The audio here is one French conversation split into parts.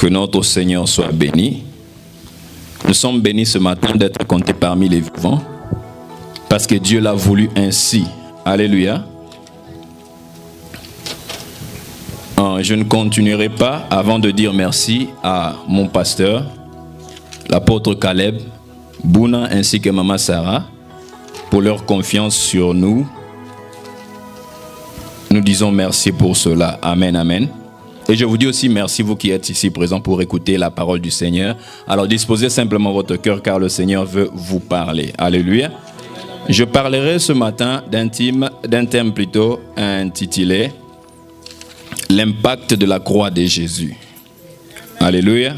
Que notre Seigneur soit béni. Nous sommes bénis ce matin d'être comptés parmi les vivants parce que Dieu l'a voulu ainsi. Alléluia. Je ne continuerai pas avant de dire merci à mon pasteur, l'apôtre Caleb, Bouna ainsi que Maman Sarah pour leur confiance sur nous. Nous disons merci pour cela. Amen, amen. Et je vous dis aussi merci, vous qui êtes ici présents pour écouter la parole du Seigneur. Alors disposez simplement votre cœur car le Seigneur veut vous parler. Alléluia. Je parlerai ce matin d'un thème plutôt intitulé l'impact de la croix de Jésus. Alléluia.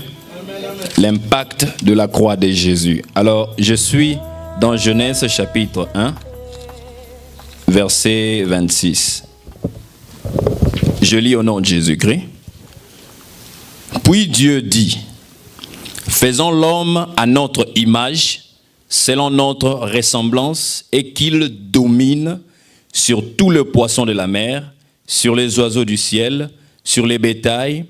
L'impact de la croix de Jésus. Alors je suis dans Genèse chapitre 1, verset 26. Je lis au nom de Jésus-Christ. Puis Dieu dit, faisons l'homme à notre image, selon notre ressemblance, et qu'il domine sur tout le poisson de la mer, sur les oiseaux du ciel, sur les bétails,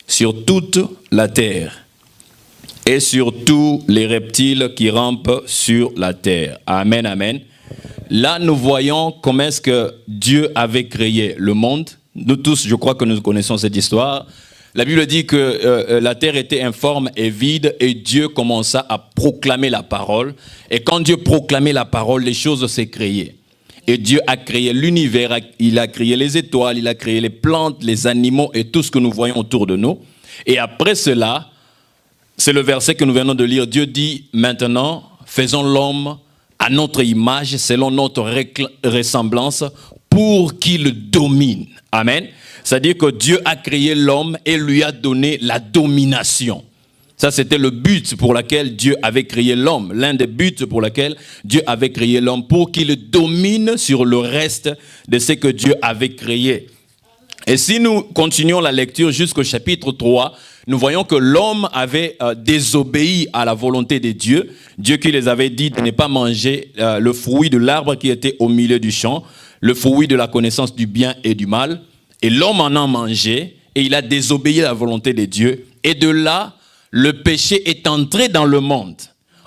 sur toute la terre, et sur tous les reptiles qui rampent sur la terre. Amen, amen. Là, nous voyons comment est-ce que Dieu avait créé le monde. Nous tous, je crois que nous connaissons cette histoire. La Bible dit que la terre était informe et vide et Dieu commença à proclamer la parole. Et quand Dieu proclamait la parole, les choses s'est créées. Et Dieu a créé l'univers, il a créé les étoiles, il a créé les plantes, les animaux et tout ce que nous voyons autour de nous. Et après cela, c'est le verset que nous venons de lire. Dieu dit maintenant, faisons l'homme à notre image, selon notre ressemblance, pour qu'il domine. Amen. C'est-à-dire que Dieu a créé l'homme et lui a donné la domination. Ça, c'était le but pour lequel Dieu avait créé l'homme. L'un des buts pour lequel Dieu avait créé l'homme, pour qu'il domine sur le reste de ce que Dieu avait créé. Et si nous continuons la lecture jusqu'au chapitre 3, nous voyons que l'homme avait désobéi à la volonté de Dieu. Dieu qui les avait dit de ne pas manger le fruit de l'arbre qui était au milieu du champ, le fruit de la connaissance du bien et du mal. Et l'homme en a mangé et il a désobéi à la volonté de Dieu. Et de là, le péché est entré dans le monde.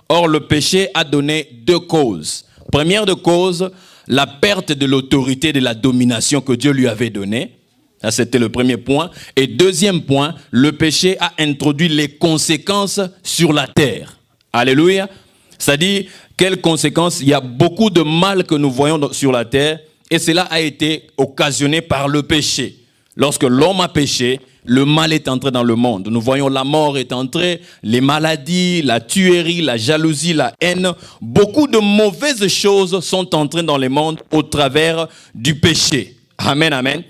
Or, le péché a donné deux causes. Première de cause, la perte de l'autorité, de la domination que Dieu lui avait donnée. Ça, c'était le premier point. Et deuxième point, le péché a introduit les conséquences sur la terre. Alléluia. C'est-à-dire, quelles conséquences? Il y a beaucoup de mal que nous voyons sur la terre. Et cela a été occasionné par le péché. Lorsque l'homme a péché, le mal est entré dans le monde. Nous voyons la mort est entrée, les maladies, la tuerie, la jalousie, la haine. Beaucoup de mauvaises choses sont entrées dans le monde au travers du péché. Amen, amen.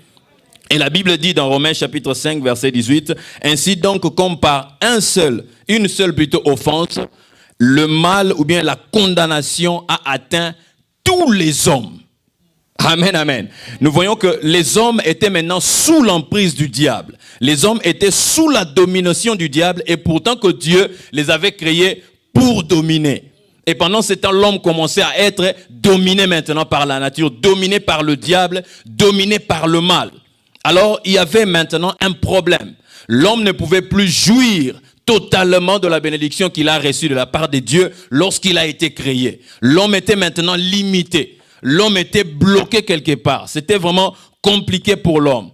Et la Bible dit dans Romains chapitre 5, verset 18, « Ainsi donc, comme par une seule offense, le mal ou bien la condamnation a atteint tous les hommes. » Amen, amen. Nous voyons que les hommes étaient maintenant sous l'emprise du diable. Les hommes étaient sous la domination du diable et pourtant que Dieu les avait créés pour dominer. Et pendant ce temps, l'homme commençait à être dominé maintenant par la nature, dominé par le diable, dominé par le mal. Alors, il y avait maintenant un problème. L'homme ne pouvait plus jouir totalement de la bénédiction qu'il a reçue de la part de Dieu lorsqu'il a été créé. L'homme était maintenant limité. L'homme était bloqué quelque part. C'était vraiment compliqué pour l'homme.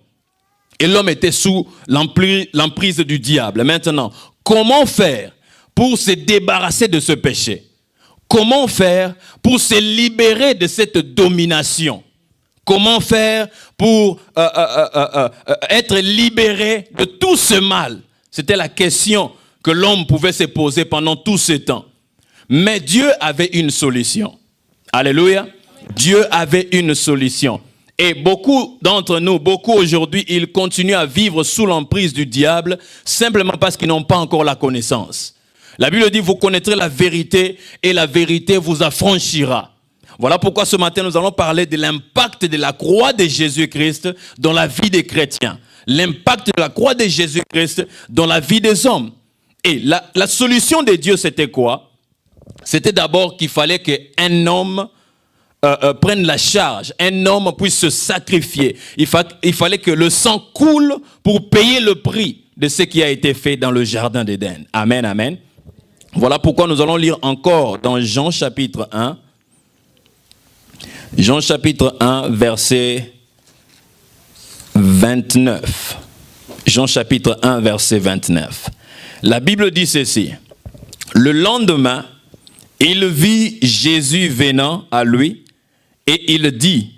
Et l'homme était sous l'emprise du diable. Maintenant, comment faire pour se débarrasser de ce péché? Comment faire pour se libérer de cette domination? Comment faire pour être libéré de tout ce mal? C'était la question que l'homme pouvait se poser pendant tout ce temps. Mais Dieu avait une solution. Alléluia. Dieu avait une solution. Et beaucoup d'entre nous, beaucoup aujourd'hui, ils continuent à vivre sous l'emprise du diable simplement parce qu'ils n'ont pas encore la connaissance. La Bible dit, vous connaîtrez la vérité et la vérité vous affranchira. Voilà pourquoi ce matin, nous allons parler de l'impact de la croix de Jésus-Christ dans la vie des chrétiens. L'impact de la croix de Jésus-Christ dans la vie des hommes. Et la solution de Dieu, c'était quoi? C'était d'abord qu'il fallait qu'un homme prenne la charge, un homme puisse se sacrifier. Il fallait que le sang coule pour payer le prix de ce qui a été fait dans le jardin d'Éden. Amen, amen. Voilà pourquoi nous allons lire encore dans Jean chapitre 1. Jean chapitre 1, verset 29. Jean chapitre 1, verset 29. La Bible dit ceci. Le lendemain, il vit Jésus venant à lui et il dit,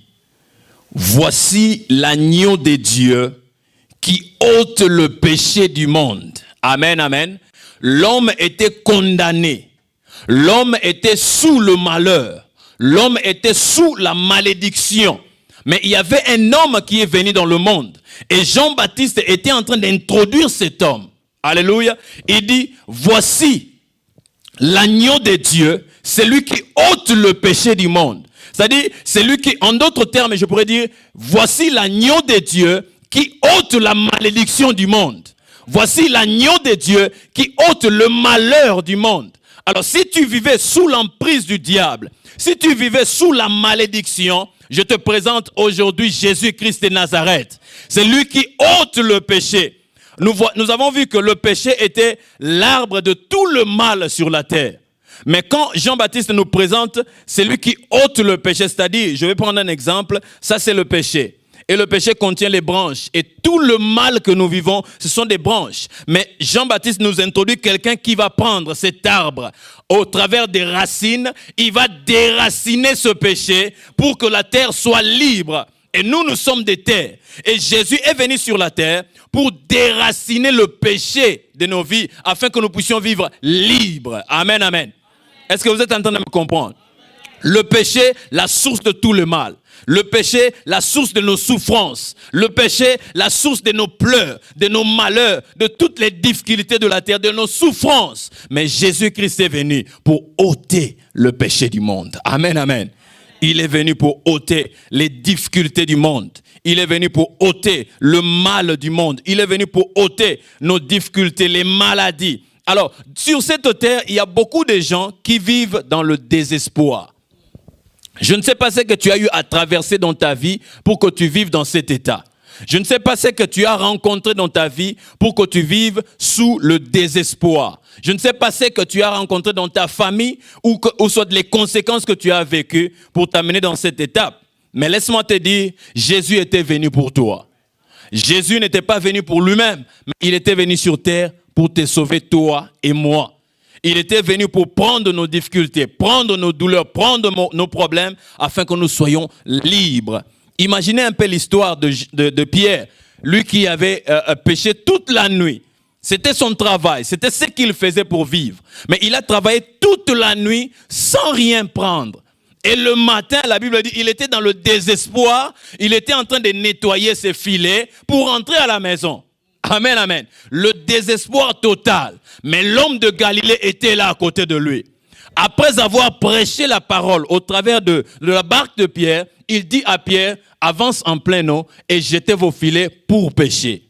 « Voici l'agneau de Dieu qui ôte le péché du monde. » Amen, amen. L'homme était condamné. L'homme était sous le malheur. L'homme était sous la malédiction. Mais il y avait un homme qui est venu dans le monde. Et Jean-Baptiste était en train d'introduire cet homme. Alléluia. Il dit, voici l'agneau de Dieu, celui qui ôte le péché du monde. C'est-à-dire, celui qui, en d'autres termes, je pourrais dire, voici l'agneau de Dieu qui ôte la malédiction du monde. Voici l'agneau de Dieu qui ôte le malheur du monde. Alors, si tu vivais sous l'emprise du diable, si tu vivais sous la malédiction, je te présente aujourd'hui Jésus-Christ de Nazareth. C'est lui qui ôte le péché. Nous avons vu que le péché était l'arbre de tout le mal sur la terre. Mais quand Jean-Baptiste nous présente celui qui ôte le péché, c'est-à-dire, je vais prendre un exemple, ça c'est le péché. Et le péché contient les branches. Et tout le mal que nous vivons, ce sont des branches. Mais Jean-Baptiste nous introduit quelqu'un qui va prendre cet arbre au travers des racines. Il va déraciner ce péché pour que la terre soit libre. Et nous sommes des terres. Et Jésus est venu sur la terre pour déraciner le péché de nos vies afin que nous puissions vivre libres. Amen, amen. Est-ce que vous êtes en train de me comprendre? Le péché, la source de tout le mal. Le péché, la source de nos souffrances. Le péché, la source de nos pleurs, de nos malheurs, de toutes les difficultés de la terre, de nos souffrances. Mais Jésus-Christ est venu pour ôter le péché du monde. Amen, amen. Il est venu pour ôter les difficultés du monde. Il est venu pour ôter le mal du monde. Il est venu pour ôter nos difficultés, les maladies. Alors, sur cette terre, il y a beaucoup de gens qui vivent dans le désespoir. Je ne sais pas ce que tu as eu à traverser dans ta vie pour que tu vives dans cet état. Je ne sais pas ce que tu as rencontré dans ta vie pour que tu vives sous le désespoir. Je ne sais pas ce que tu as rencontré dans ta famille ou soit les conséquences que tu as vécues pour t'amener dans cette étape. Mais laisse-moi te dire, Jésus était venu pour toi. Jésus n'était pas venu pour lui-même, mais il était venu sur terre pour te sauver toi et moi. Il était venu pour prendre nos difficultés, prendre nos douleurs, prendre nos problèmes, afin que nous soyons libres. Imaginez un peu l'histoire de Pierre, lui qui avait péché toute la nuit. C'était son travail, c'était ce qu'il faisait pour vivre. Mais il a travaillé toute la nuit sans rien prendre. Et le matin, la Bible dit, il était dans le désespoir, il était en train de nettoyer ses filets pour rentrer à la maison. Amen, amen. Le désespoir total. Mais l'homme de Galilée était là à côté de lui. Après avoir prêché la parole au travers de la barque de Pierre, il dit à Pierre, avance en plein eau et jetez vos filets pour pêcher.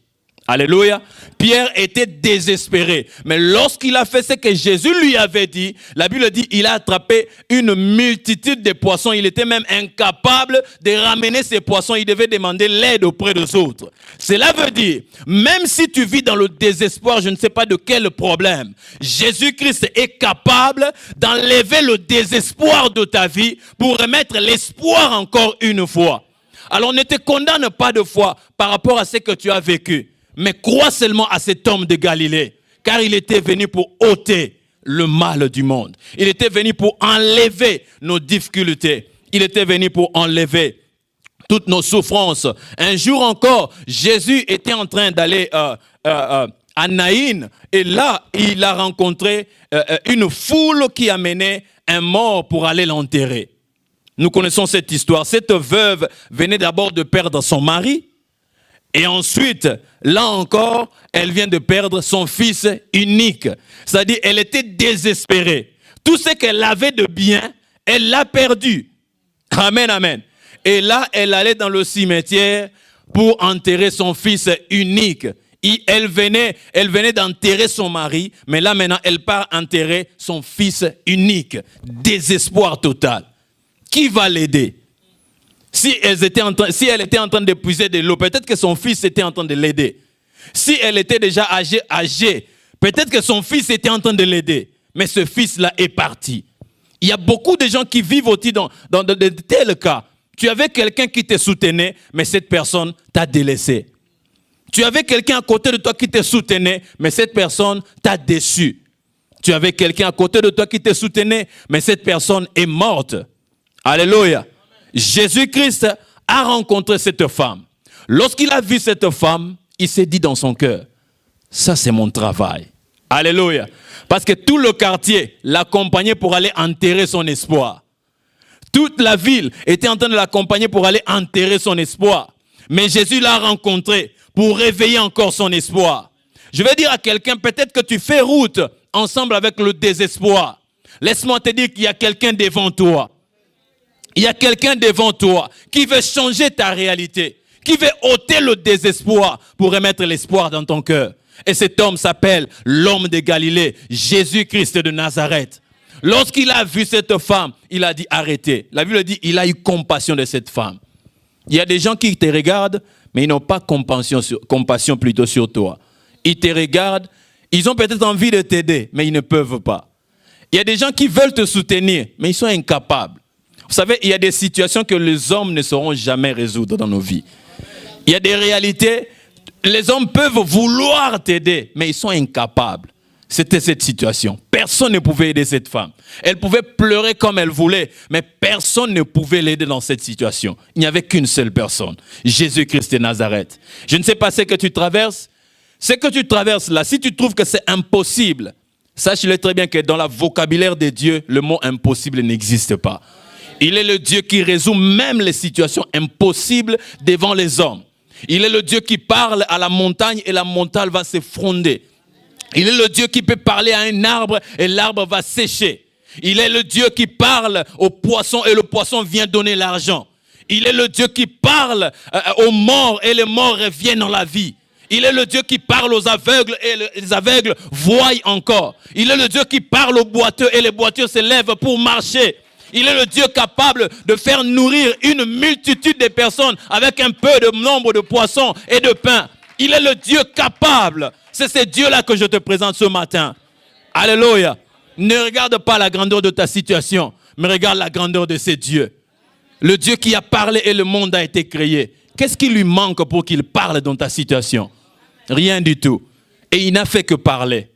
Alléluia. Pierre était désespéré. Mais lorsqu'il a fait ce que Jésus lui avait dit, la Bible dit qu'il a attrapé une multitude de poissons. Il était même incapable de ramener ces poissons. Il devait demander l'aide auprès des autres. Cela veut dire, même si tu vis dans le désespoir, je ne sais pas de quel problème, Jésus-Christ est capable d'enlever le désespoir de ta vie pour remettre l'espoir encore une fois. Alors ne te condamne pas de foi par rapport à ce que tu as vécu. Mais crois seulement à cet homme de Galilée, car il était venu pour ôter le mal du monde. Il était venu pour enlever nos difficultés. Il était venu pour enlever toutes nos souffrances. Un jour encore, Jésus était en train d'aller à Naïn, et là, il a rencontré une foule qui amenait un mort pour aller l'enterrer. Nous connaissons cette histoire. Cette veuve venait d'abord de perdre son mari. Et ensuite, là encore, elle vient de perdre son fils unique. C'est-à-dire, elle était désespérée. Tout ce qu'elle avait de bien, elle l'a perdu. Amen, amen. Et là, elle allait dans le cimetière pour enterrer son fils unique. Et elle venait d'enterrer son mari, mais là maintenant, elle part enterrer son fils unique. Désespoir total. qui va l'aider? Si elle était en train d'épuiser de l'eau, peut-être que son fils était en train de l'aider. Si elle était déjà âgée, peut-être que son fils était en train de l'aider. Mais ce fils-là est parti. Il y a beaucoup de gens qui vivent aussi dans de tels cas. Tu avais quelqu'un qui te soutenait, mais cette personne t'a délaissé. Tu avais quelqu'un à côté de toi qui te soutenait, mais cette personne t'a déçu. Tu avais quelqu'un à côté de toi qui te soutenait, mais cette personne est morte. Alléluia. Jésus-Christ a rencontré cette femme. Lorsqu'il a vu cette femme, il s'est dit dans son cœur, ça c'est mon travail. Alléluia. Parce que tout le quartier l'accompagnait pour aller enterrer son espoir. Toute la ville était en train de l'accompagner pour aller enterrer son espoir. Mais Jésus l'a rencontré pour réveiller encore son espoir. Je vais dire à quelqu'un, peut-être que tu fais route ensemble avec le désespoir. Laisse-moi te dire qu'il y a quelqu'un devant toi. Il y a quelqu'un devant toi qui veut changer ta réalité, qui veut ôter le désespoir pour remettre l'espoir dans ton cœur. Et cet homme s'appelle l'homme de Galilée, Jésus-Christ de Nazareth. Lorsqu'il a vu cette femme, il a dit arrêtez. La Bible dit il a eu compassion de cette femme. Il y a des gens qui te regardent, mais ils n'ont pas compassion plutôt sur toi. Ils te regardent, ils ont peut-être envie de t'aider, mais ils ne peuvent pas. Il y a des gens qui veulent te soutenir, mais ils sont incapables. Vous savez, il y a des situations que les hommes ne sauront jamais résoudre dans nos vies. Il y a des réalités, les hommes peuvent vouloir t'aider, mais ils sont incapables. C'était cette situation. Personne ne pouvait aider cette femme. Elle pouvait pleurer comme elle voulait, mais personne ne pouvait l'aider dans cette situation. Il n'y avait qu'une seule personne, Jésus-Christ de Nazareth. Je ne sais pas ce que tu traverses. Ce que tu traverses là, si tu trouves que c'est impossible, sache-le très bien que dans le vocabulaire de Dieu, le mot impossible n'existe pas. Il est le Dieu qui résout même les situations impossibles devant les hommes. Il est le Dieu qui parle à la montagne et la montagne va s'effondrer. Il est le Dieu qui peut parler à un arbre et l'arbre va sécher. Il est le Dieu qui parle au poisson et le poisson vient donner l'argent. Il est le Dieu qui parle aux morts et les morts reviennent dans la vie. Il est le Dieu qui parle aux aveugles et les aveugles voient encore. Il est le Dieu qui parle aux boiteux et les boiteux se lèvent pour marcher. Il est le Dieu capable de faire nourrir une multitude de personnes avec un peu de nombre de poissons et de pain. Il est le Dieu capable. C'est ce Dieu-là que je te présente ce matin. Alléluia. Ne regarde pas la grandeur de ta situation, mais regarde la grandeur de ce Dieu. Le Dieu qui a parlé et le monde a été créé. Qu'est-ce qui lui manque pour qu'il parle dans ta situation? Rien du tout. Et il n'a fait que parler.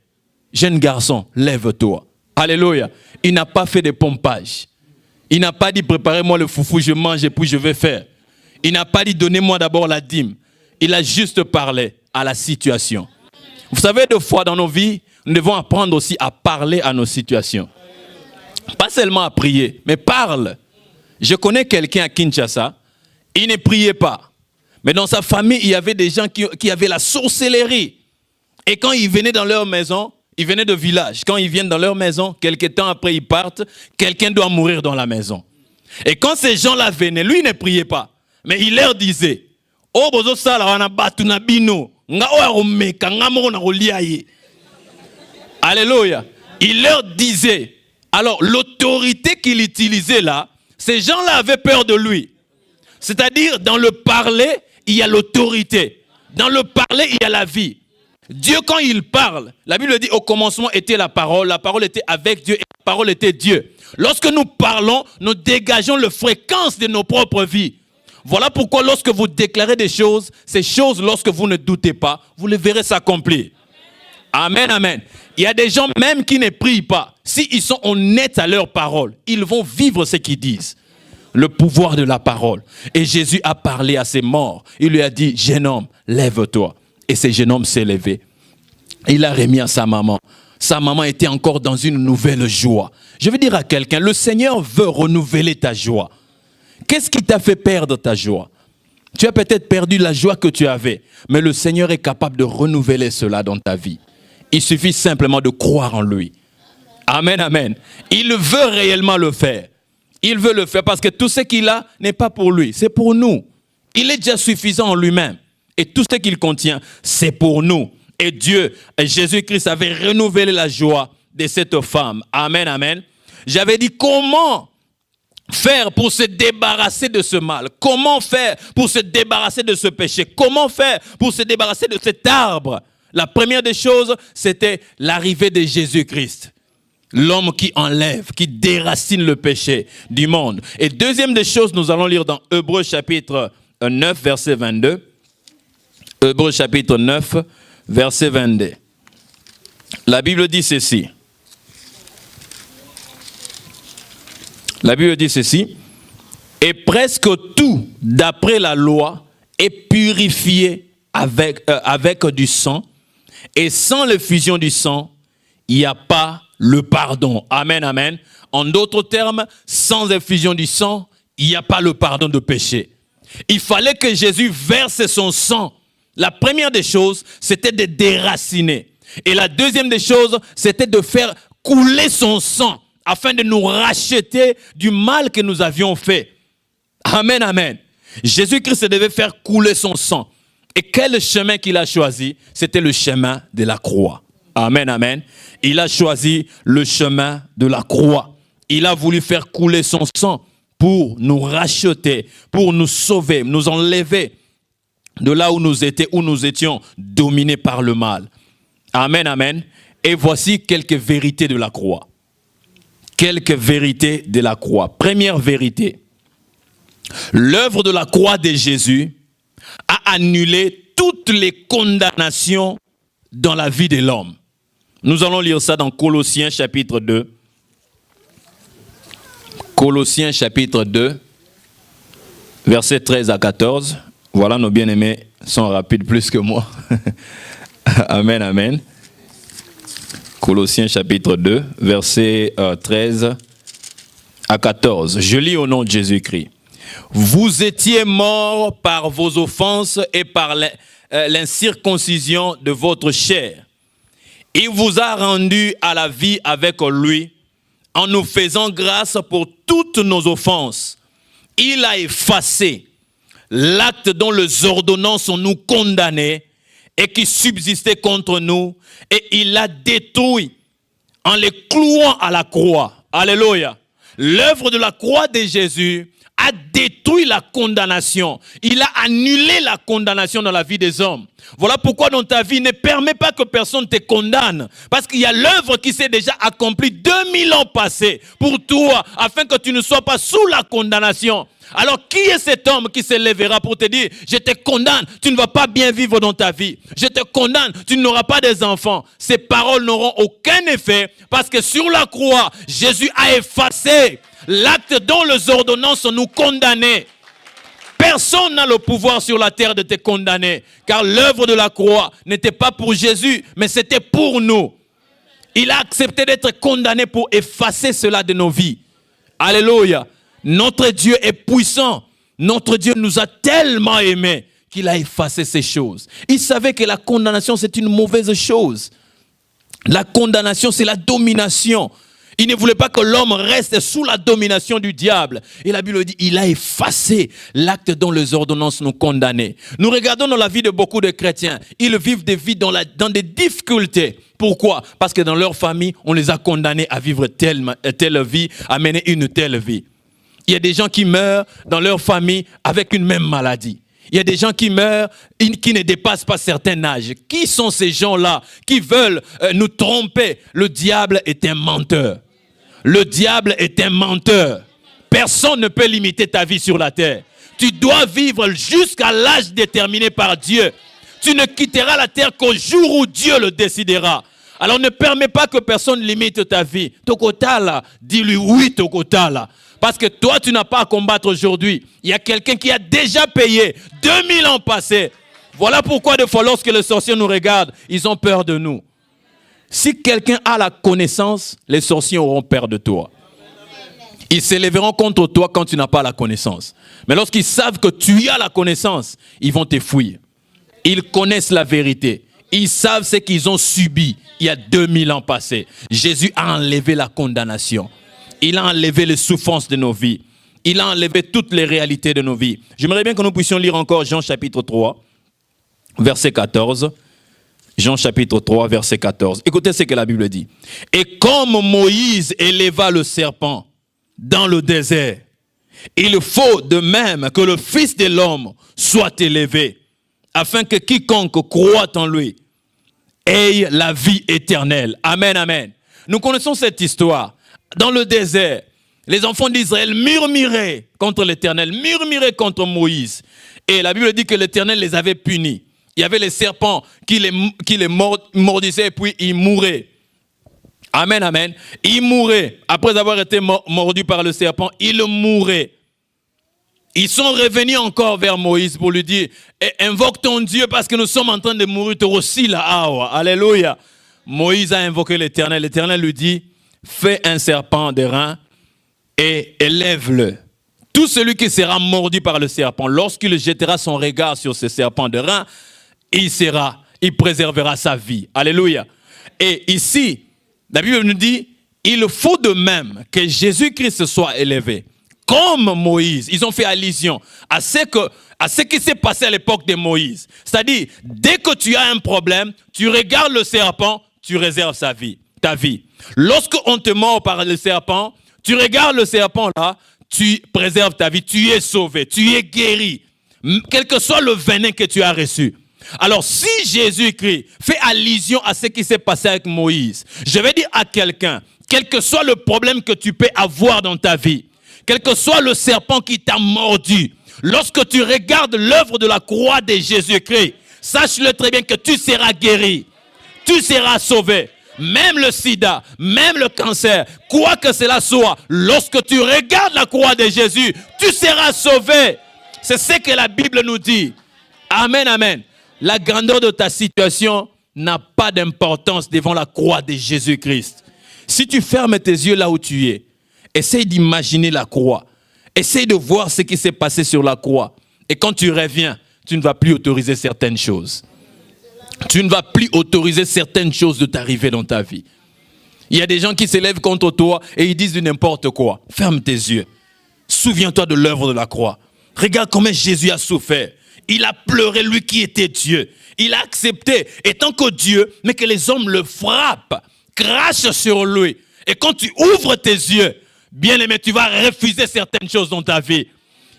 Jeune garçon, lève-toi. Alléluia. Il n'a pas fait de pompage. Il n'a pas dit préparez-moi le foufou, je mange et puis je vais faire. Il n'a pas dit donnez-moi d'abord la dîme. Il a juste parlé à la situation. Vous savez, des fois dans nos vies, nous devons apprendre aussi à parler à nos situations. Pas seulement à prier, mais parle. Je connais quelqu'un à Kinshasa, il ne priait pas. Mais dans sa famille, il y avait des gens qui avaient la sorcellerie. Et quand ils venaient dans leur maison, ils venaient de village. Quand ils viennent dans leur maison, quelques temps après ils partent, quelqu'un doit mourir dans la maison. Et quand ces gens-là venaient, lui il ne priait pas. Mais il leur disait, oh bozo sala wana batu na bino, nga oya romeka nga moko na koliaye. Alléluia. Il leur disait. Alors l'autorité qu'il utilisait là, ces gens-là avaient peur de lui. C'est-à-dire dans le parler, il y a l'autorité. Dans le parler, il y a la vie. Dieu, quand il parle, la Bible dit au commencement était la parole était avec Dieu et la parole était Dieu. Lorsque nous parlons, nous dégageons la fréquence de nos propres vies. Voilà pourquoi lorsque vous déclarez des choses, ces choses, lorsque vous ne doutez pas, vous les verrez s'accomplir. Amen, amen. Il y a des gens même qui ne prient pas. S'ils sont honnêtes à leur parole, ils vont vivre ce qu'ils disent. Le pouvoir de la parole. Et Jésus a parlé à ces morts. Il lui a dit, jeune homme, lève-toi. Et ce jeune homme s'est levé. Il a remis à sa maman. Sa maman était encore dans une nouvelle joie. Je veux dire à quelqu'un, le Seigneur veut renouveler ta joie. Qu'est-ce qui t'a fait perdre ta joie? Tu as peut-être perdu la joie que tu avais, mais le Seigneur est capable de renouveler cela dans ta vie. Il suffit simplement de croire en lui. Amen, amen. Il veut réellement le faire. Il veut le faire parce que tout ce qu'il a n'est pas pour lui, c'est pour nous. Il est déjà suffisant en lui-même. Et tout ce qu'il contient, c'est pour nous. Et Dieu, Jésus-Christ avait renouvelé la joie de cette femme. Amen, amen. J'avais dit comment faire pour se débarrasser de ce mal? Comment faire pour se débarrasser de ce péché? Comment faire pour se débarrasser de cet arbre? La première des choses, c'était l'arrivée de Jésus-Christ. L'homme qui enlève, qui déracine le péché du monde. Et deuxième des choses, nous allons lire dans Hébreux chapitre 9, verset 22. Hébreux chapitre 9, verset 22. La Bible dit ceci. La Bible dit ceci. Et presque tout, d'après la loi, est purifié avec du sang. Et sans l'effusion du sang, il n'y a pas le pardon. Amen, amen. En d'autres termes, sans effusion du sang, il n'y a pas le pardon de péché. Il fallait que Jésus verse son sang. La première des choses, c'était de déraciner. Et la deuxième des choses, c'était de faire couler son sang afin de nous racheter du mal que nous avions fait. Amen, amen. Jésus-Christ devait faire couler son sang. Et quel chemin qu'il a choisi? C'était le chemin de la croix. Amen, amen. Il a choisi le chemin de la croix. Il a voulu faire couler son sang pour nous racheter, pour nous sauver, nous enlever de là où nous étions dominés par le mal. Amen, amen. Et voici quelques vérités de la croix. Quelques vérités de la croix. Première vérité. L'œuvre de la croix de Jésus a annulé toutes les condamnations dans la vie de l'homme. Nous allons lire ça dans Colossiens chapitre 2. Colossiens chapitre 2, versets 13 à 14. Voilà, nos bien-aimés sont rapides plus que moi. Amen, amen. Colossiens chapitre 2, versets 13 à 14. Je lis au nom de Jésus-Christ. Vous étiez morts par vos offenses et par l'incirconcision de votre chair. Il vous a rendus à la vie avec lui en nous faisant grâce pour toutes nos offenses. Il a effacé l'acte dont les ordonnances nous condamnaient et qui subsistait contre nous, et il l'a détruit en les clouant à la croix. Alléluia. L'œuvre de la croix de Jésus a détruit la condamnation. Il a annulé la condamnation dans la vie des hommes. Voilà pourquoi dans ta vie, ne permets pas que personne te condamne. Parce qu'il y a l'œuvre qui s'est déjà accomplie 2000 ans passés pour toi, afin que tu ne sois pas sous la condamnation. Alors qui est cet homme qui se lèvera pour te dire, je te condamne, tu ne vas pas bien vivre dans ta vie. Je te condamne, tu n'auras pas des enfants. Ces paroles n'auront aucun effet parce que sur la croix, Jésus a effacé l'acte dont les ordonnances nous condamnaient. Personne n'a le pouvoir sur la terre de te condamner, car l'œuvre de la croix n'était pas pour Jésus, mais c'était pour nous. Il a accepté d'être condamné pour effacer cela de nos vies. Alléluia. Notre Dieu est puissant. Notre Dieu nous a tellement aimés qu'il a effacé ces choses. Il savait que la condamnation, c'est une mauvaise chose. La condamnation, c'est la domination. Il ne voulait pas que l'homme reste sous la domination du diable. Et la Bible dit, il a effacé l'acte dont les ordonnances nous condamnaient. Nous regardons dans la vie de beaucoup de chrétiens. Ils vivent des vies dans des difficultés. Pourquoi? Parce que dans leur famille, on les a condamnés à vivre telle vie, à mener une telle vie. Il y a des gens qui meurent dans leur famille avec une même maladie. Il y a des gens qui meurent, qui ne dépassent pas certain âge. Qui sont ces gens-là qui veulent nous tromper? Le diable est un menteur. Le diable est un menteur. Personne ne peut limiter ta vie sur la terre. Tu dois vivre jusqu'à l'âge déterminé par Dieu. Tu ne quitteras la terre qu'au jour où Dieu le décidera. Alors ne permets pas que personne limite ta vie. Tokotala, dis-lui oui Tokotala. Parce que toi, tu n'as pas à combattre aujourd'hui. Il y a quelqu'un qui a déjà payé 2000 ans passés. Voilà pourquoi des fois, lorsque les sorciers nous regardent, ils ont peur de nous. Si quelqu'un a la connaissance, les sorciers auront peur de toi. Ils s'élèveront contre toi quand tu n'as pas la connaissance. Mais lorsqu'ils savent que tu as la connaissance, ils vont te fuir. Ils connaissent la vérité. Ils savent ce qu'ils ont subi il y a 2000 ans passés. Jésus a enlevé la condamnation. Il a enlevé les souffrances de nos vies. Il a enlevé toutes les réalités de nos vies. J'aimerais bien que nous puissions lire encore Jean chapitre 3, verset 14. Jean chapitre 3, verset 14. Écoutez ce que la Bible dit. Et comme Moïse éleva le serpent dans le désert, il faut de même que le Fils de l'homme soit élevé, afin que quiconque croit en lui ait la vie éternelle. Amen, amen. Nous connaissons cette histoire. Dans le désert, les enfants d'Israël murmuraient contre l'Éternel, murmuraient contre Moïse. Et la Bible dit que l'Éternel les avait punis. Il y avait les serpents qui les mordissaient et puis ils mouraient. Amen, amen. Ils mouraient. Après avoir été mordus par le serpent, ils mouraient. Ils sont revenus encore vers Moïse pour lui dire, invoque ton Dieu parce que nous sommes en train de mourir toi aussi là. Alléluia. Moïse a invoqué l'Éternel. L'Éternel lui dit, fais un serpent de rein et élève-le. Tout celui qui sera mordu par le serpent, lorsqu'il jettera son regard sur ce serpent de rein, il préservera sa vie. Alléluia. Et ici, la Bible nous dit, il faut de même que Jésus-Christ soit élevé. Comme Moïse, ils ont fait allusion à ce qui s'est passé à l'époque de Moïse. C'est-à-dire, dès que tu as un problème, tu regardes le serpent, tu réserves ta vie. Lorsqu'on te mord par le serpent, tu regardes le serpent là, tu préserves ta vie, tu es sauvé, tu es guéri, quel que soit le venin que tu as reçu. Alors, si Jésus-Christ fait allusion à ce qui s'est passé avec Moïse, je vais dire à quelqu'un, quel que soit le problème que tu peux avoir dans ta vie, quel que soit le serpent qui t'a mordu, lorsque tu regardes l'œuvre de la croix de Jésus-Christ, sache-le très bien que tu seras guéri, tu seras sauvé. Même le sida, même le cancer, quoi que cela soit, lorsque tu regardes la croix de Jésus, tu seras sauvé. C'est ce que la Bible nous dit. Amen, amen. La grandeur de ta situation n'a pas d'importance devant la croix de Jésus-Christ. Si tu fermes tes yeux là où tu es, essaye d'imaginer la croix. Essaye de voir ce qui s'est passé sur la croix. Et quand tu reviens, tu ne vas plus autoriser certaines choses. Tu ne vas plus autoriser certaines choses de t'arriver dans ta vie. Il y a des gens qui s'élèvent contre toi et ils disent n'importe quoi. Ferme tes yeux. Souviens-toi de l'œuvre de la croix. Regarde comment Jésus a souffert. Il a pleuré, lui qui était Dieu. Il a accepté, étant que Dieu, mais que les hommes le frappent, crachent sur lui. Et quand tu ouvres tes yeux, bien aimé, tu vas refuser certaines choses dans ta vie.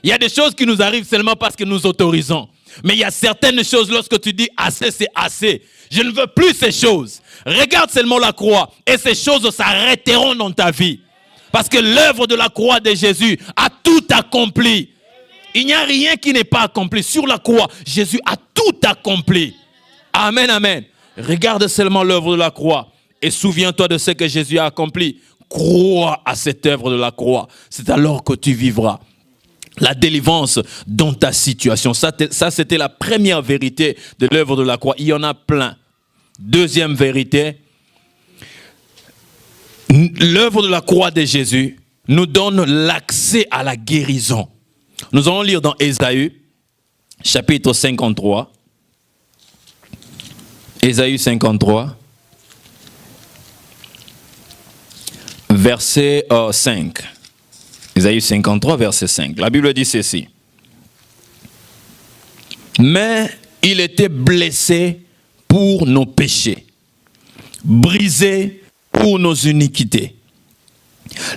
Il y a des choses qui nous arrivent seulement parce que nous autorisons. Mais il y a certaines choses, lorsque tu dis assez, c'est assez. Je ne veux plus ces choses. Regarde seulement la croix et ces choses s'arrêteront dans ta vie. Parce que l'œuvre de la croix de Jésus a tout accompli. Il n'y a rien qui n'est pas accompli. Sur la croix, Jésus a tout accompli. Amen, amen. Regarde seulement l'œuvre de la croix et souviens-toi de ce que Jésus a accompli. Crois à cette œuvre de la croix. C'est alors que tu vivras la délivrance dans ta situation. Ça, c'était la première vérité de l'œuvre de la croix. Il y en a plein. Deuxième vérité, l'œuvre de la croix de Jésus nous donne l'accès à la guérison. Nous allons lire dans Ésaïe, chapitre 53. Ésaïe 53, verset 5. Ésaïe 53, verset 5. La Bible dit ceci. Mais il était blessé pour nos péchés, brisé pour nos iniquités.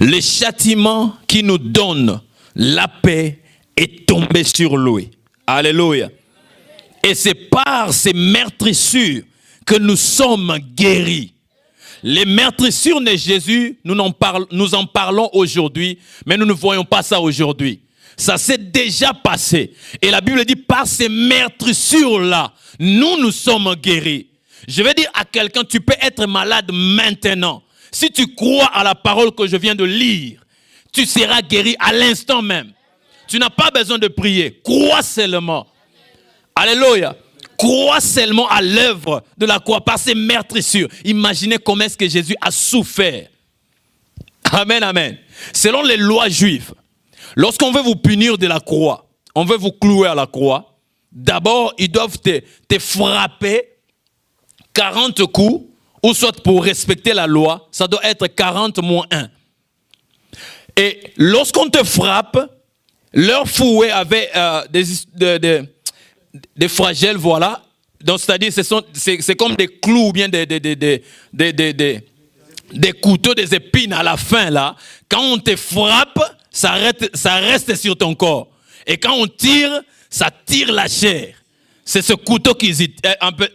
Le châtiment qui nous donne la paix est tombé sur lui. Alléluia. Et c'est par ces meurtrissures que nous sommes guéris. Les meurtrissures de Jésus, nous en parlons aujourd'hui, mais nous ne voyons pas ça aujourd'hui. Ça s'est déjà passé. Et la Bible dit, par ces meurtrissures-là, nous sommes guéris. Je vais dire à quelqu'un, tu peux être malade maintenant. Si tu crois à la parole que je viens de lire, tu seras guéri à l'instant même. Tu n'as pas besoin de prier. Crois seulement. Alléluia. Crois seulement à l'œuvre de la croix par ces meurtrissures. Imaginez comment est-ce que Jésus a souffert. Amen, amen. Selon les lois juives, lorsqu'on veut vous punir de la croix, on veut vous clouer à la croix, d'abord, ils doivent te frapper 40 coups, ou soit pour respecter la loi, ça doit être 40 moins 1. Et lorsqu'on te frappe, leur fouet avait des flagelles, voilà. Donc, c'est-à-dire, c'est comme des clous ou bien des couteaux, des épines à la fin, là. Quand on te frappe, ça reste sur ton corps. Et quand on tire, ça tire la chair. C'est ce couteau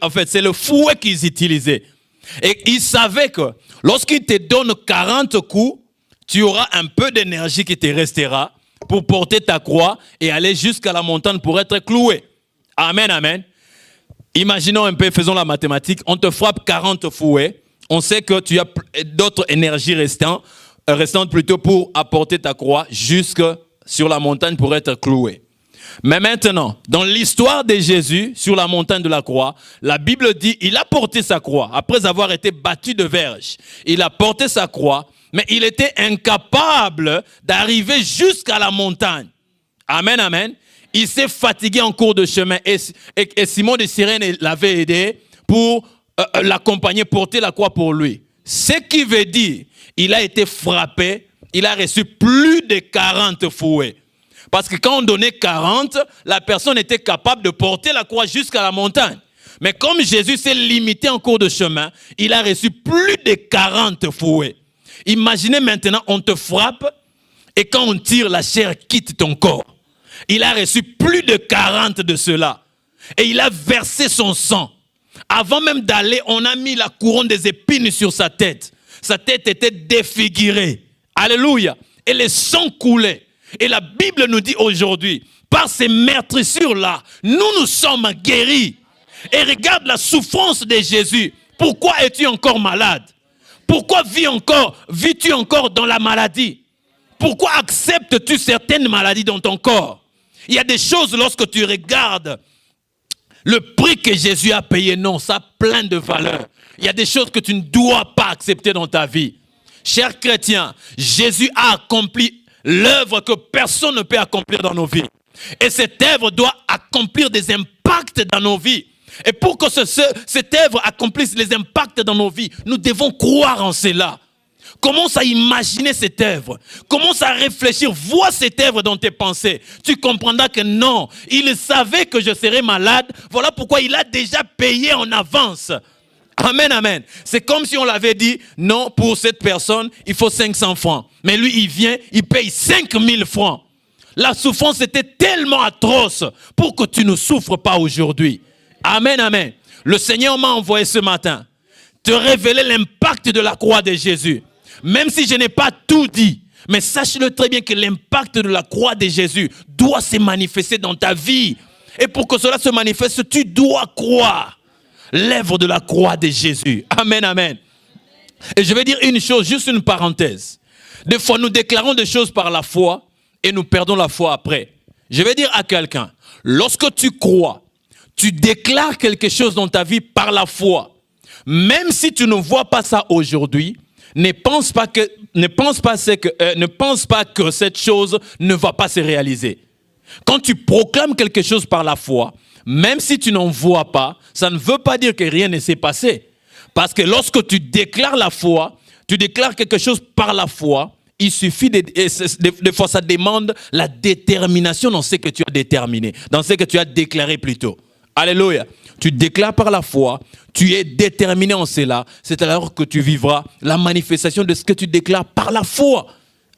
en fait, c'est le fouet qu'ils utilisaient. Et ils savaient que lorsqu'ils te donnent 40 coups, tu auras un peu d'énergie qui te restera pour porter ta croix et aller jusqu'à la montagne pour être cloué. Amen, amen. Imaginons un peu, faisons la mathématique, on te frappe 40 fouets, on sait que tu as d'autres énergies restantes plutôt pour apporter ta croix jusque sur la montagne pour être cloué. Mais maintenant, dans l'histoire de Jésus, sur la montagne de la croix, la Bible dit, il a porté sa croix, après avoir été battu de verge. Il a porté sa croix, mais il était incapable d'arriver jusqu'à la montagne. Amen, amen. Il s'est fatigué en cours de chemin et Simon de Cyrène l'avait aidé pour l'accompagner, porter la croix pour lui. Ce qui veut dire, il a été frappé, il a reçu plus de 40 fouets. Parce que quand on donnait 40, la personne était capable de porter la croix jusqu'à la montagne. Mais comme Jésus s'est limité en cours de chemin, il a reçu plus de 40 fouets. Imaginez maintenant, on te frappe et quand on tire, la chair quitte ton corps. Il a reçu plus de 40 de cela. Et il a versé son sang. Avant même d'aller, on a mis la couronne des épines sur sa tête. Sa tête était défigurée. Alléluia. Et le sang coulait. Et la Bible nous dit aujourd'hui, par ces meurtrissures-là, nous sommes guéris. Et regarde la souffrance de Jésus. Pourquoi es-tu encore malade? Pourquoi vis-tu encore dans la maladie? Pourquoi acceptes-tu certaines maladies dans ton corps? Il y a des choses, lorsque tu regardes le prix que Jésus a payé, non, ça a plein de valeur. Il y a des choses que tu ne dois pas accepter dans ta vie. Chers chrétiens, Jésus a accompli l'œuvre que personne ne peut accomplir dans nos vies. Et cette œuvre doit accomplir des impacts dans nos vies. Et pour que cette œuvre accomplisse les impacts dans nos vies, nous devons croire en cela. Commence à imaginer cette œuvre. Commence à réfléchir. Vois cette œuvre dans tes pensées. Tu comprendras que non, il savait que je serais malade. Voilà pourquoi il a déjà payé en avance. Amen, amen. C'est comme si on l'avait dit, non, pour cette personne, il faut 500 francs. Mais lui, il vient, il paye 5000 francs. La souffrance était tellement atroce pour que tu ne souffres pas aujourd'hui. Amen, amen. Le Seigneur m'a envoyé ce matin te révéler l'impact de la croix de Jésus. Même si je n'ai pas tout dit, mais sache-le très bien que l'impact de la croix de Jésus doit se manifester dans ta vie. Et pour que cela se manifeste, tu dois croire l'œuvre de la croix de Jésus. Amen, amen. Et je vais dire une chose, juste une parenthèse. Des fois, nous déclarons des choses par la foi et nous perdons la foi après. Je vais dire à quelqu'un, lorsque tu crois, tu déclares quelque chose dans ta vie par la foi. Même si tu ne vois pas ça aujourd'hui, ne pense pas que cette chose ne va pas se réaliser. Quand tu proclames quelque chose par la foi, même si tu n'en vois pas, ça ne veut pas dire que rien ne s'est passé. Parce que lorsque tu déclares la foi, tu déclares quelque chose par la foi, il suffit des fois ça demande la détermination dans ce que tu as déterminé, dans ce que tu as déclaré plutôt. Alléluia. Tu déclares par la foi, tu es déterminé en cela, c'est alors que tu vivras la manifestation de ce que tu déclares par la foi.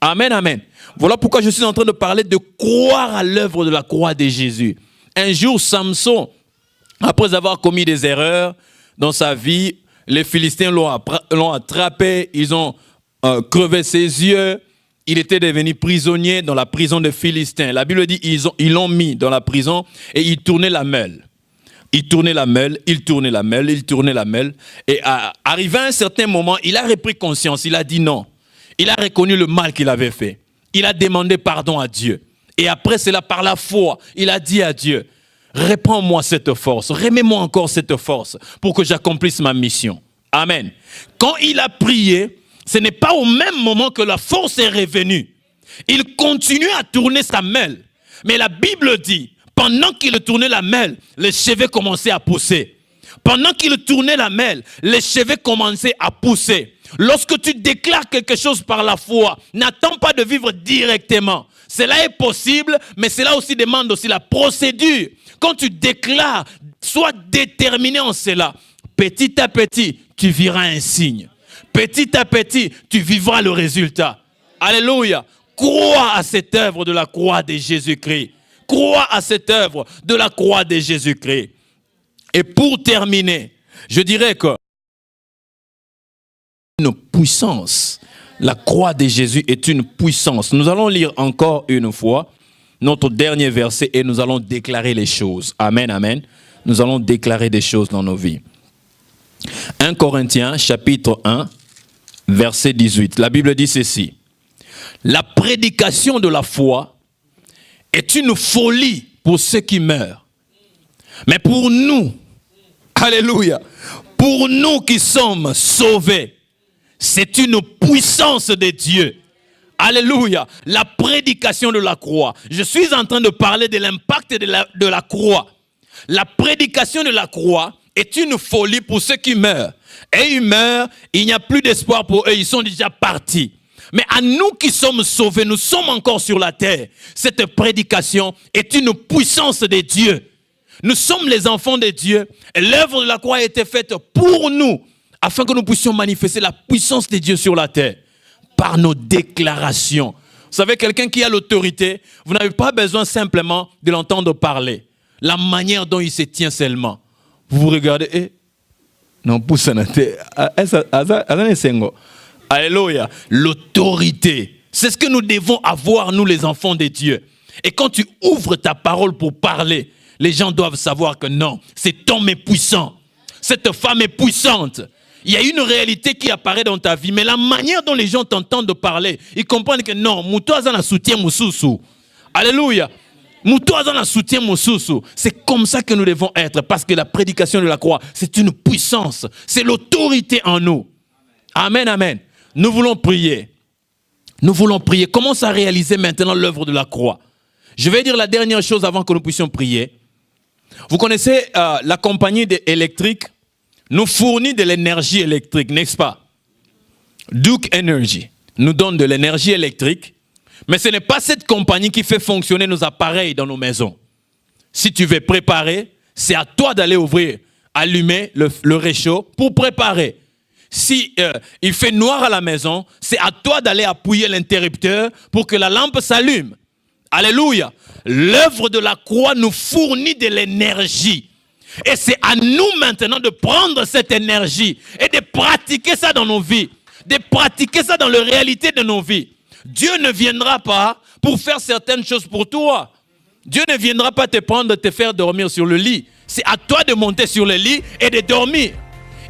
Amen, amen. Voilà pourquoi je suis en train de parler de croire à l'œuvre de la croix de Jésus. Un jour, Samson, après avoir commis des erreurs dans sa vie, les Philistins l'ont attrapé, ils ont crevé ses yeux, il était devenu prisonnier dans la prison des Philistins. La Bible dit ils l'ont mis dans la prison et il tournait la meule. Il tournait la meule. Et arrivé à un certain moment, il a repris conscience. Il a dit non. Il a reconnu le mal qu'il avait fait. Il a demandé pardon à Dieu. Et après cela, par la foi, il a dit à Dieu, reprends-moi cette force, remets-moi encore cette force pour que j'accomplisse ma mission. Amen. Quand il a prié, ce n'est pas au même moment que la force est revenue. Il continue à tourner sa meule. Mais la Bible dit, pendant qu'il tournait la meule, les cheveux commençaient à pousser. Pendant qu'il tournait la meule, les cheveux commençaient à pousser. Lorsque tu déclares quelque chose par la foi, n'attends pas de vivre directement. Cela est possible, mais cela aussi demande aussi la procédure. Quand tu déclares, sois déterminé en cela. Petit à petit, tu verras un signe. Petit à petit, tu vivras le résultat. Alléluia. Crois à cette œuvre de la croix de Jésus-Christ. Crois à cette œuvre de la croix de Jésus-Christ. Et pour terminer, je dirais que une puissance. La croix de Jésus est une puissance. Nous allons lire encore une fois notre dernier verset et nous allons déclarer les choses. Amen, amen. Nous allons déclarer des choses dans nos vies. 1 Corinthiens, chapitre 1, verset 18. La Bible dit ceci. La prédication de la foi est une folie pour ceux qui meurent. Mais pour nous, alléluia, pour nous qui sommes sauvés, c'est une puissance de Dieu. Alléluia. La prédication de la croix. Je suis en train de parler de l'impact de la croix. La prédication de la croix est une folie pour ceux qui meurent. Et ils meurent, il n'y a plus d'espoir pour eux, ils sont déjà partis. Mais à nous qui sommes sauvés, nous sommes encore sur la terre. Cette prédication est une puissance de Dieu. Nous sommes les enfants de Dieu. Et l'œuvre de la croix a été faite pour nous, afin que nous puissions manifester la puissance de Dieu sur la terre. Par nos déclarations. Vous savez, quelqu'un qui a l'autorité, vous n'avez pas besoin simplement de l'entendre parler. La manière dont il se tient seulement. Vous vous regardez, non, pousse en tête. Alléluia. L'autorité. C'est ce que nous devons avoir, nous les enfants de Dieu. Et quand tu ouvres ta parole pour parler, les gens doivent savoir que non, cet homme est puissant. Cette femme est puissante. Il y a une réalité qui apparaît dans ta vie, mais la manière dont les gens t'entendent parler, ils comprennent que non, Moutoazana soutient Moussoussou. Alléluia. Moutoazana soutient Moussoussou. C'est comme ça que nous devons être, parce que la prédication de la croix, c'est une puissance. C'est l'autorité en nous. Amen, amen. Nous voulons prier. Nous voulons prier. Commence à réaliser maintenant l'œuvre de la croix. Je vais dire la dernière chose avant que nous puissions prier. Vous connaissez la compagnie électrique nous fournit de l'énergie électrique, n'est-ce pas? Duke Energy nous donne de l'énergie électrique, mais ce n'est pas cette compagnie qui fait fonctionner nos appareils dans nos maisons. Si tu veux préparer, c'est à toi d'aller ouvrir, allumer le réchaud pour préparer. Si il fait noir à la maison, c'est à toi d'aller appuyer l'interrupteur pour que la lampe s'allume. Alléluia. L'œuvre de la croix nous fournit de l'énergie. Et c'est à nous maintenant de prendre cette énergie et de pratiquer ça dans nos vies. De pratiquer ça dans la réalité de nos vies. Dieu ne viendra pas pour faire certaines choses pour toi. Dieu ne viendra pas te prendre, te faire dormir sur le lit. C'est à toi de monter sur le lit et de dormir.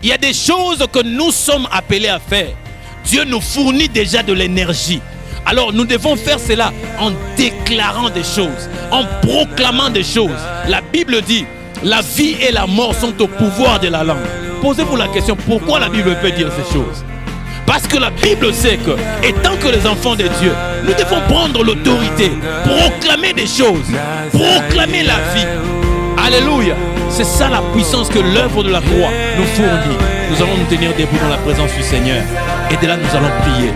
Il y a des choses que nous sommes appelés à faire. Dieu nous fournit déjà de l'énergie. Alors nous devons faire cela en déclarant des choses, en proclamant des choses. La Bible dit, la vie et la mort sont au pouvoir de la langue. Posez-vous la question, pourquoi la Bible peut dire ces choses? Parce que la Bible sait que, étant que les enfants de Dieu, nous devons prendre l'autorité, proclamer des choses, proclamer la vie. Alléluia. C'est ça la puissance que l'œuvre de la croix nous fournit. Nous allons nous tenir debout dans la présence du Seigneur. Et de là, nous allons prier.